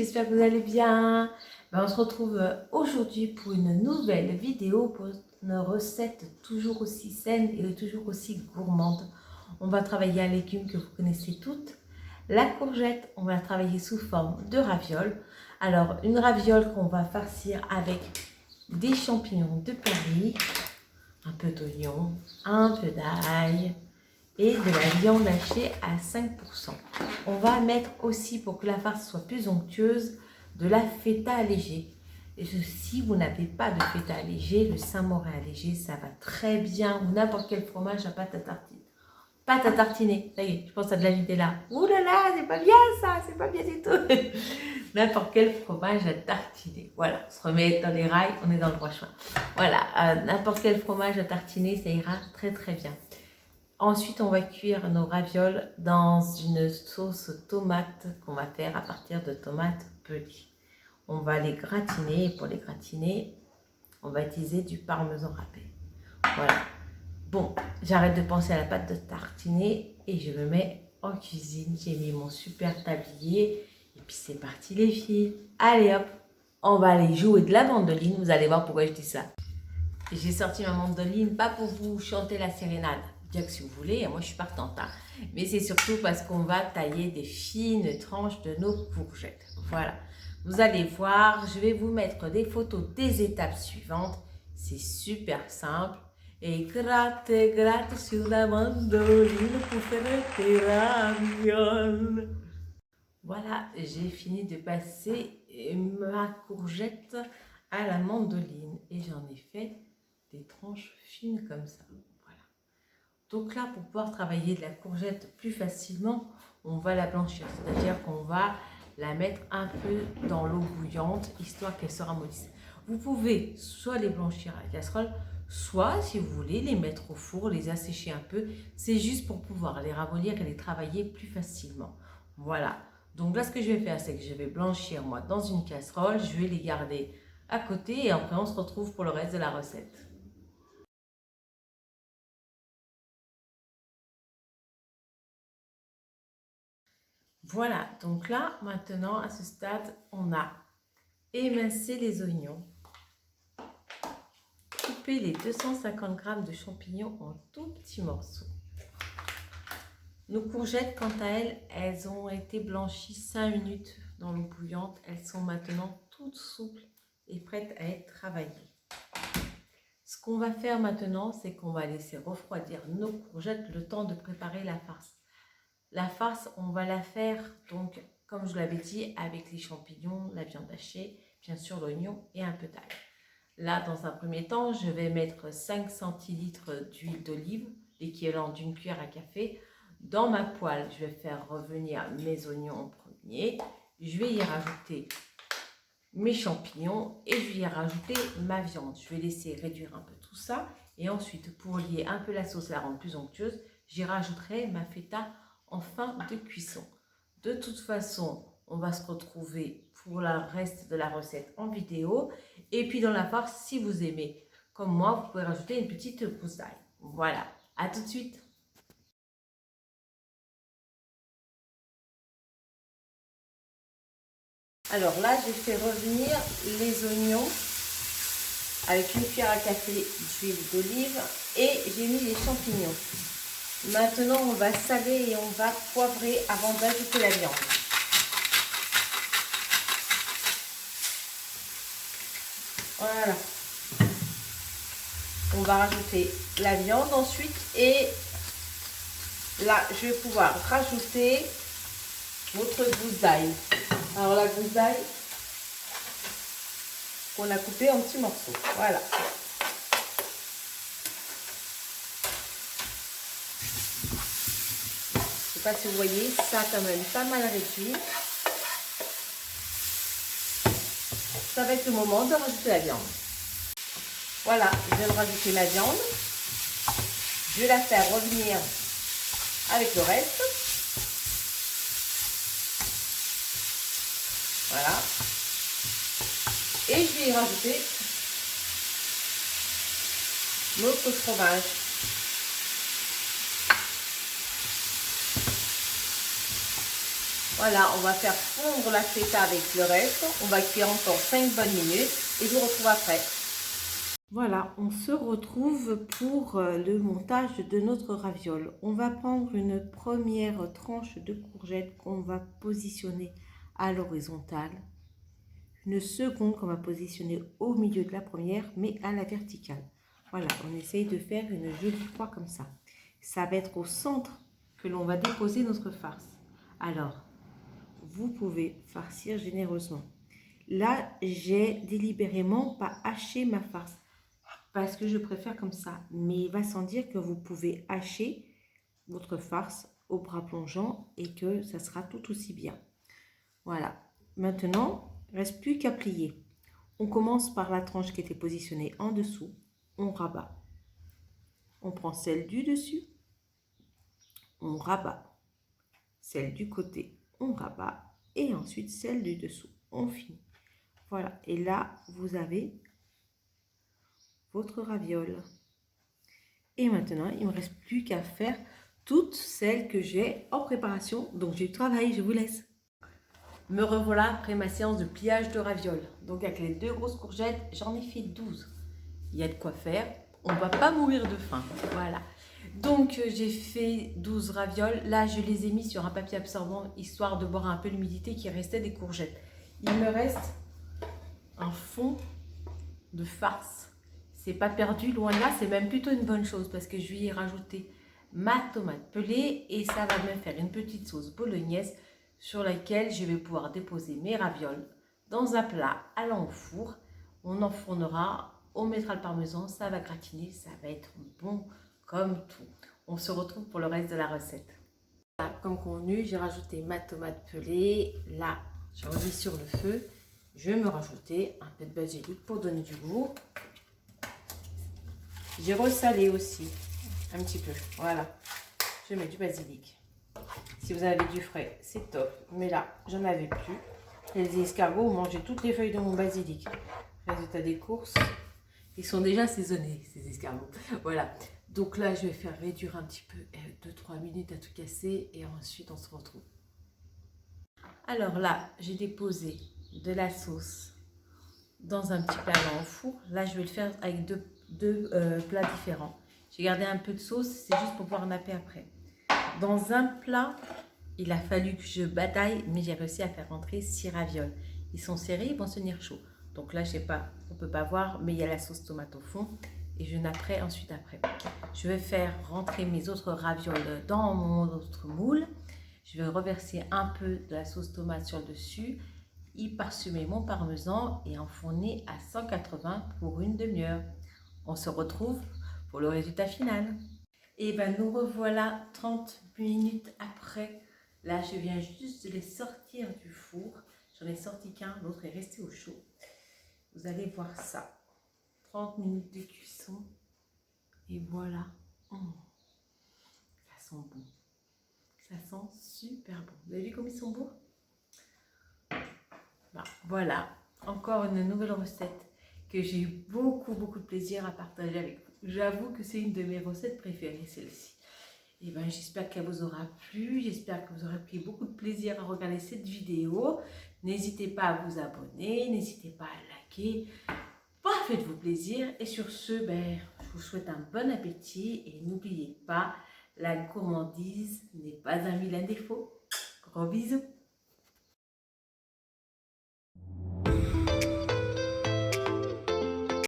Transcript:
j'espère que vous allez bien. On se retrouve aujourd'hui pour une nouvelle vidéo pour une recette toujours aussi saine et toujours aussi gourmande. On va travailler un légume que vous connaissez toutes, la courgette. On va travailler sous forme de ravioles. Alors une raviole qu'on va farcir avec des champignons de Paris, un peu d'oignon, un peu d'ail et de la viande hachée à 5%. On va mettre aussi, pour que la farce soit plus onctueuse, de la feta allégée. Et si vous n'avez pas de feta allégée, le Saint-Mauré allégé, ça va très bien, ou n'importe quel fromage à pâte à tartiner. Pâte à tartiner, ça y est, je pense à de la Nutella. Ouh là là, c'est pas bien ça, c'est pas bien du tout. N'importe quel fromage à tartiner. Voilà, on se remet dans les rails, on est dans le droit chemin. Voilà, n'importe quel fromage à tartiner, ça ira très très bien. Ensuite, on va cuire nos ravioles dans une sauce tomate qu'on va faire à partir de tomates pelées. On va les gratiner et pour les gratiner, on va utiliser du parmesan râpé. Voilà. Bon, j'arrête de penser à la pâte de tartiner et je me mets en cuisine. J'ai mis mon super tablier et puis c'est parti les filles. Allez hop, on va aller jouer de la mandoline. Vous allez voir pourquoi je dis ça. J'ai sorti ma mandoline, pas pour vous chanter la sérénade, bien que si vous voulez, moi je suis partante, hein. Mais c'est surtout parce qu'on va tailler des fines tranches de nos courgettes. Voilà, vous allez voir, je vais vous mettre des photos des étapes suivantes. C'est super simple. Et gratte, gratte sur la mandoline pour faire tes ravioles. Voilà, j'ai fini de passer ma courgette à la mandoline et j'en ai fait des tranches fines comme ça. Voilà. Donc là, pour pouvoir travailler de la courgette plus facilement, on va la blanchir. C'est-à-dire qu'on va la mettre un peu dans l'eau bouillante, histoire qu'elle se ramollisse. Vous pouvez soit les blanchir à la casserole, soit, si vous voulez, les mettre au four, les assécher un peu. C'est juste pour pouvoir les ramollir et les travailler plus facilement. Voilà. Donc là, ce que je vais faire, c'est que je vais blanchir, moi, dans une casserole. Je vais les garder à côté et après, on se retrouve pour le reste de la recette. Voilà, donc là, maintenant, à ce stade, on a émincé les oignons, coupé les 250 g de champignons en tout petits morceaux. Nos courgettes, quant à elles, elles ont été blanchies 5 minutes dans l'eau bouillante. Elles sont maintenant toutes souples et prêtes à être travaillées. Ce qu'on va faire maintenant, c'est qu'on va laisser refroidir nos courgettes le temps de préparer la farce. La farce, on va la faire, donc, comme je l'avais dit, avec les champignons, la viande hachée, bien sûr l'oignon et un peu d'ail. Là, dans un premier temps, je vais mettre 5 centilitres d'huile d'olive, l'équivalent d'une cuillère à café. Dans ma poêle, je vais faire revenir mes oignons en premier. Je vais y rajouter mes champignons et je vais y rajouter ma viande. Je vais laisser réduire un peu tout ça. Et ensuite, pour lier un peu la sauce et la rendre plus onctueuse, j'y rajouterai ma feta en fin de cuisson. De toute façon, on va se retrouver pour le reste de la recette en vidéo. Et puis dans la farce, si vous aimez, comme moi, vous pouvez rajouter une petite gousse d'ail. Voilà, à tout de suite. Alors là, j'ai fait revenir les oignons avec une cuillère à café d'huile d'olive et j'ai mis les champignons. Maintenant, on va saler et on va poivrer avant d'ajouter la viande. Voilà. On va rajouter la viande ensuite et là, je vais pouvoir rajouter notre gousse d'ail. Alors la gousse d'ail qu'on a coupée en petits morceaux. Voilà. Je ne sais pas si vous voyez, ça a quand même pas mal réduit. Ça va être le moment de rajouter la viande. Voilà, je viens de rajouter la viande. Je vais la faire revenir avec le reste. Voilà. Et je vais y rajouter notre fromage. Voilà, on va faire fondre la feta avec le reste. On va cuire encore 5 bonnes minutes et je vous retrouve après. Voilà, on se retrouve pour le montage de notre raviole. On va prendre une première tranche de courgette qu'on va positionner à l'horizontale. Une seconde qu'on va positionner au milieu de la première, mais à la verticale. Voilà, on essaye de faire une jolie croix comme ça. Ça va être au centre que l'on va déposer notre farce. Alors, vous pouvez farcir généreusement. Là, j'ai délibérément pas haché ma farce parce que je préfère comme ça. Mais il va sans dire que vous pouvez hacher votre farce au bras plongeant et que ça sera tout aussi bien. Voilà. Maintenant, il ne reste plus qu'à plier. On commence par la tranche qui était positionnée en dessous. On rabat. On prend celle du dessus. On rabat. Celle du côté, on rabat. Et ensuite, celle du dessous. On finit. Voilà. Et là, vous avez votre raviole. Et maintenant, il ne me reste plus qu'à faire toutes celles que j'ai en préparation. Donc, j'ai du travail. Je vous laisse. Me revoilà après ma séance de pliage de ravioles. Donc avec les 2 grosses courgettes, j'en ai fait 12. Il y a de quoi faire. On ne va pas mourir de faim. Voilà. Donc j'ai fait 12 ravioles. Là, je les ai mis sur un papier absorbant, histoire de boire un peu l'humidité qui restait des courgettes. Il me reste un fond de farce. C'est pas perdu, loin de là. C'est même plutôt une bonne chose parce que je vais y rajouter ma tomate pelée et ça va me faire une petite sauce bolognaise sur laquelle je vais pouvoir déposer mes ravioles dans un plat allant au four. On enfournera, on mettra le parmesan, ça va gratiner, ça va être bon comme tout. On se retrouve pour le reste de la recette. Voilà, comme convenu, j'ai rajouté ma tomate pelée. Là, j'ai remis sur le feu. Je vais me rajouter un peu de basilic pour donner du goût. J'ai ressalé aussi un petit peu. Voilà, je mets du basilic. Si vous avez du frais, c'est top. Mais là, j'en avais plus. Les escargots ont mangé toutes les feuilles de mon basilic. Résultat des courses, ils sont déjà assaisonnés, ces escargots. Voilà. Donc là, je vais faire réduire un petit peu, 2-3 minutes à tout casser. Et ensuite, on se retrouve. Alors là, j'ai déposé de la sauce dans un petit plat au four. Là, je vais le faire avec deux plats différents. J'ai gardé un peu de sauce, c'est juste pour pouvoir napper après. Dans un plat, il a fallu que je bataille, mais j'ai réussi à faire rentrer 6 ravioles. Ils sont serrés, ils vont se tenir chauds. Donc là, je sais pas, on peut pas voir, mais il y a la sauce tomate au fond. Et je napperai ensuite après. Je vais faire rentrer mes autres ravioles dans mon autre moule. Je vais reverser un peu de la sauce tomate sur le dessus, y parsemer mon parmesan et enfourner à 180 pour une demi-heure. On se retrouve pour le résultat final. Et ben nous revoilà 30 minutes après. Là, je viens juste de les sortir du four. J'en ai sorti qu'un, l'autre est resté au chaud. Vous allez voir ça. 30 minutes de cuisson. Et voilà. Ça sent bon. Ça sent super bon. Vous avez vu comme ils sont beaux? Ben, voilà. Encore une nouvelle recette que j'ai eu beaucoup de plaisir à partager avec vous. J'avoue que c'est une de mes recettes préférées, celle-ci. Et ben, j'espère qu'elle vous aura plu, j'espère que vous aurez pris beaucoup de plaisir à regarder cette vidéo. N'hésitez pas à vous abonner, n'hésitez pas à liker. Faites-vous plaisir et sur ce, ben, je vous souhaite un bon appétit et n'oubliez pas, la gourmandise n'est pas un vilain défaut. Gros bisous.